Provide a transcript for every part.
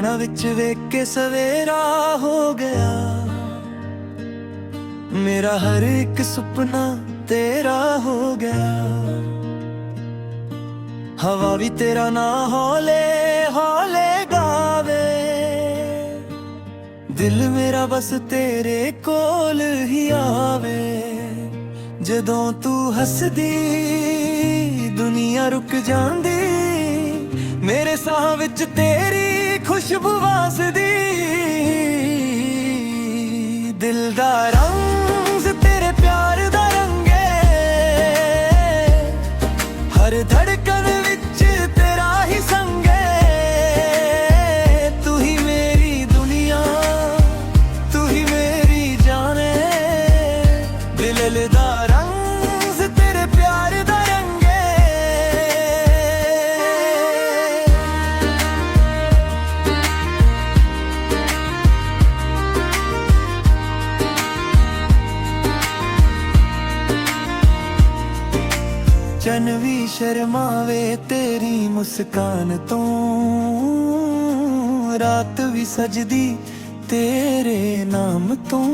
ਨੈਣਾ ਵਿੱਚ ਵੇਖ ਕੇ ਸਵੇਰਾ ਹੋ ਗਿਆ। ਮੇਰਾ ਹਰ ਇੱਕ ਸੁਪਨਾ ਤੇਰਾ ਹੋ ਗਿਆ। ਹਵਾ ਵੀ ਤੇਰਾ ਨਾ ਹੌਲੇ ਹੌਲੇ ਗਾਵੇ। ਦਿਲ ਮੇਰਾ ਬਸ ਤੇਰੇ ਕੋਲ ਹੀ ਆਵੇ। ਜਦੋਂ ਤੂੰ ਹੱਸਦੀ ਦੁਨੀਆ ਰੁਕ ਜਾਂਦੀ। ਮੇਰੇ ਸਾਹ ਵਿੱਚ ਤੇਰੀ ਖੁਸ਼ਬੂ ਵਾਸਦੀ। ਦਿਲ ਦਾ ਰੰਗ ਤੇਰੇ ਪਿਆਰ ਦਾ ਰੰਗ ਏ। ਹਰ ਧੜਕਣ ਵਿੱਚ ਤੇਰਾ ਹੀ ਸੰਗ ਏ। ਤੂੰ ਹੀ ਮੇਰੀ ਦੁਨੀਆ, ਤੂੰ ਹੀ ਮੇਰੀ ਜਾਨ ਏ। ਦਿਲ ਦਾ ਰੰਗ ਤੇਰੇ ਪਿਆਰ ਦਾ ਰੰਗ ਚੰਨ ਵੀ ਸ਼ਰਮਾਵੇ ਤੇਰੀ ਮੁਸਕਾਨ ਤੋਂ। ਰਾਤ ਵੀ ਸਜਦੀ ਤੇਰੇ ਨਾਮ ਤੋਂ।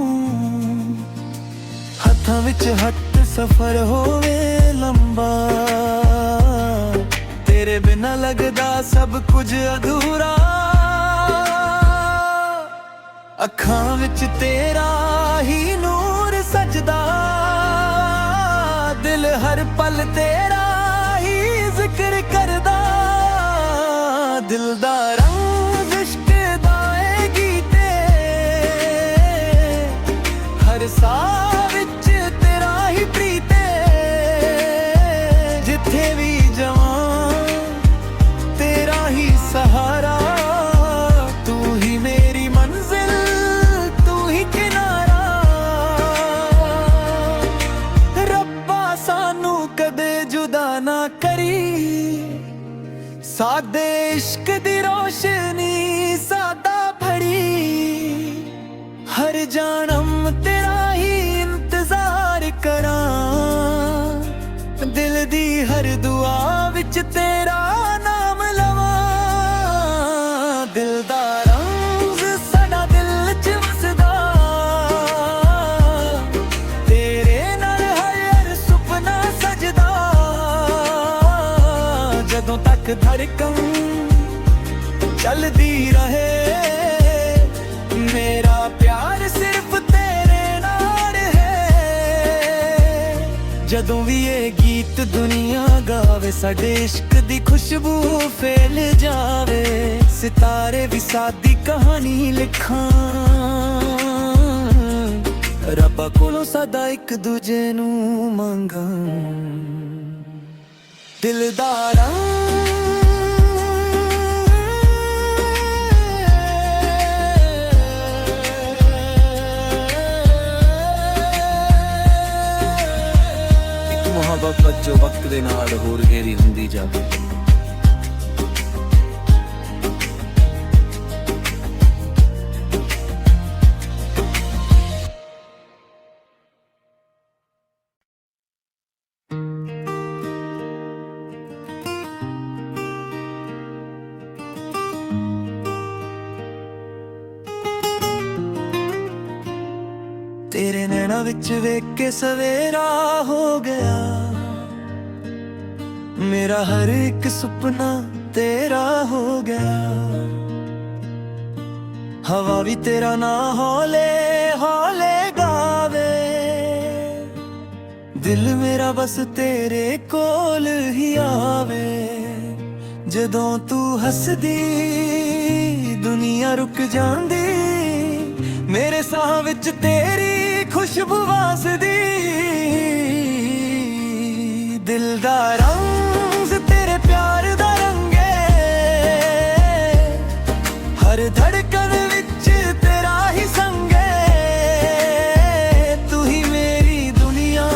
ਹੱਥਾਂ ਵਿੱਚ ਹੱਥ ਸਫ਼ਰ ਹੋਵੇ ਲੰਬਾ। ਤੇਰੇ ਬਿਨਾਂ ਲੱਗਦਾ ਸਭ ਕੁਝ ਅਧੂਰਾ। ਅੱਖਾਂ ਵਿੱਚ ਤੇਰਾ ਹੀ ਨੂਰ ਸਜਦਾ। ਦਿਲ ਹਰ ਪਲ ਤੇਰਾ ਹੀ ਜ਼ਿਕਰ ਕਰਦਾ। ਦਿਲ ਦਾ ਰੰਗ ਇਸ਼ਕ ਦਾ ਏ ਗੀਤ ਏ। ਹਰ ਸਾਹ ਵਿੱਚ ਤੇਰਾ ਹੀ ਪ੍ਰੀਤ ਏ। ਜਿੱਥੇ ਵੀ ਜਾਵਾਂ ਤੇਰਾ ਹੀ ਸਹਾਰਾ। ਤੂੰ ਹੀ ਮੇਰੀ ਮੰਜ਼ਿਲ, ਤੂੰ ਹੀ ਕਿਨਾਰਾ। ਸਾਨੂੰ ਕਦੇ ਜੁਦਾ ਨਾ ਕਰੀ। ਸਾਦੇ ਇਸ਼ਕ ਦੀ ਰੋਸ਼ਨੀ ਸਾਦਾ ਭੜੀ। ਹਰ ਜਨਮ ਤੇਰਾ ਹੀ ਇੰਤਜ਼ਾਰ ਕਰਾਂ। ਦਿਲ ਦੀ ਹਰ ਦੁਆ ਵਿੱਚ ਤੇਰਾ ਨਾਮ ਲਵਾਂ। ਦਿਲ ਦਾ ਰੰਗ ਸਾਡਾ ਦਿਲ ਚ ਵਸਦਾ। ਜਦੋਂ ਤੱਕ ਧੜਕਨ ਚੱਲਦੀ ਰਹੇ। ਮੇਰਾ ਪਿਆਰ ਸਿਰਫ ਤੇਰੇ ਨਾਲ ਹੈ। ਜਦੋਂ ਵੀ ਇਹ ਗੀਤ ਦੁਨੀਆ ਗਾਵੇ ਸਾਡੇ ਇਸ਼ਕ ਦੀ ਖੁਸ਼ਬੂ ਫੈਲ ਜਾਵੇ। ਸਿਤਾਰੇ ਵੀ ਸਾਡੀ ਕਹਾਣੀ ਲਿਖਾਂ। ਰੱਬਾ ਕੋਲੋਂ ਸਦਾ ਇੱਕ ਦੂਜੇ ਨੂੰ ਮੰਗਾਂ। ਦਿਲ ਦਾ ਰੰਗ ਇੱਕ ਮੁਹੱਬਤ ਜੋ ਵਕਤ ਦੇ ਨਾਲ ਹੋਰ ਗਹਿਰੀ ਹੁੰਦੀ ਜਾਵੇ। ਤੇਰੇ ਨੈਣਾ ਵਿੱਚ ਵੇਖ ਕੇ ਸਵੇਰਾ ਹੋ ਗਿਆ। ਮੇਰਾ ਹਰ ਇੱਕ ਸੁਪਨਾ ਤੇਰਾ ਹੋ ਗਿਆ। ਹਵਾ ਵੀ ਤੇਰਾ ਨਾ ਹੌਲੇ ਹੌਲੇ ਗਾਵੇ। ਦਿਲ ਮੇਰਾ ਬਸ ਤੇਰੇ ਕੋਲ ਹੀ ਆਵੇ। ਜਦੋਂ ਤੂੰ ਹੱਸਦੀ ਦੁਨੀਆ ਰੁਕ ਜਾਂਦੀ। ਮੇਰੇ ਸਾਹ ਵਿੱਚ ਤੇਰੀ ਖੁਸ਼ਬੂ ਵਾਸਦੀ। ਦਿਲ ਦਾ ਰੰਗ ਤੇਰੇ ਪਿਆਰ ਦਾ ਰੰਗ ਏ। ਹਰ ਧੜਕਣ ਵਿੱਚ ਤੇਰਾ ਹੀ ਸੰਗ ਏ। ਤੂੰ ਹੀ ਮੇਰੀ ਦੁਨੀਆ,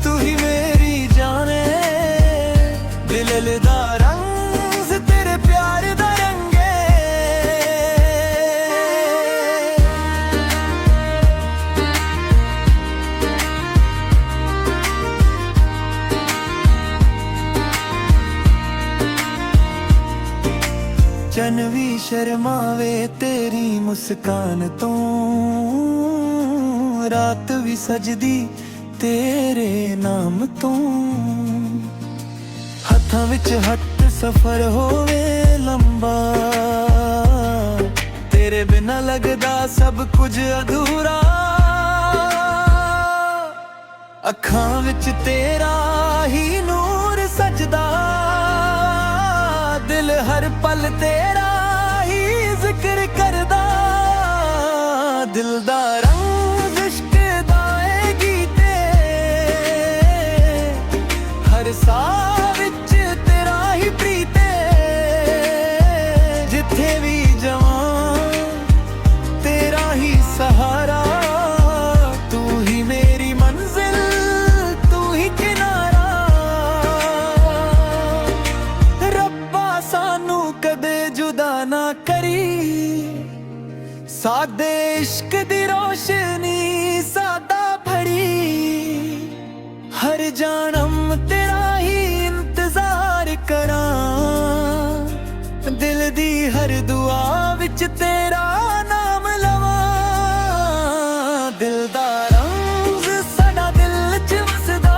ਤੂੰ ਹੀ ਮੇਰੀ ਜਾਨ ਏ। ਦਿਲ ਦਾ ਰੰਗ ਤੇਰੇ ਪਿਆਰ ਦਾ ਰੰਗ शर्मावे तेरी मुस्कान तो, रात भी सजदी तेरे नाम तो। हत्थां विच हत्थ सफर होवे लंबा, तेरे बिना लगदा सब कुछ अधूरा। अखां विच तेरा ही नूर सजदा, दिल हर पल तेरा ही जिक्र करदा। दिल दा रंग इश्क दा ऐ गीते, हर साह विच तेरा ही प्रीते। जिथे भी जावां तेरा ही सहारा, तू ही मेरी मंजिल तू ही किनारा। रब्बा सानू कदे जुदा ना करी, सादे इश्क दी रोशनी सादा भड़ी। हर जानम तेरा ही इंतजार करां, दिल दी हर दुआ विच तेरा नाम लवां। दिल दा रंग साडा दिल च वसदा,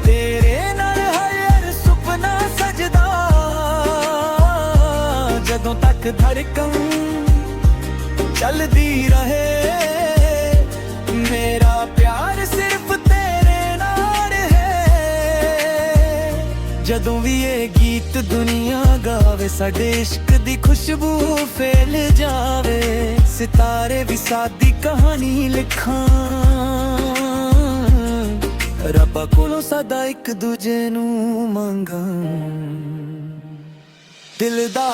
तेरे नाल हर सुपना सजदा। जदों तक धड़कन चलदी रहे, मेरा प्यार सिर्फ तेरे नाल है। जदों भी ये गीत दुनिया गावे, साडे इश्क दी खुशबू फैल जावे। सितारे भी सादी कहानी लिखां, रब्बा कोलों सदा एक दूजे नू मंगां। दिल दा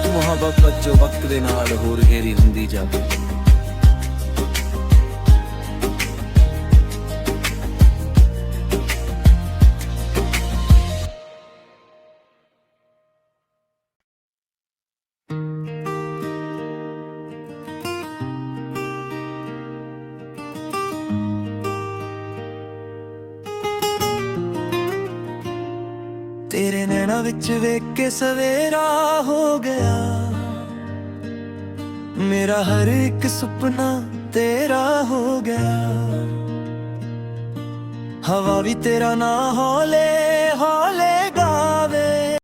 ਮੁਹੱਬਤ ਜੋ ਵਕਤ ਦੇ ਨਾਲ ਹੋਰ ਗਹਿਰੀ ਹੁੰਦੀ ਜਾਵੇ। तेरे नैना विच वेख के सवेरा हो गया, मेरा हर एक सुपना तेरा हो गया। हवा भी तेरा ना हौले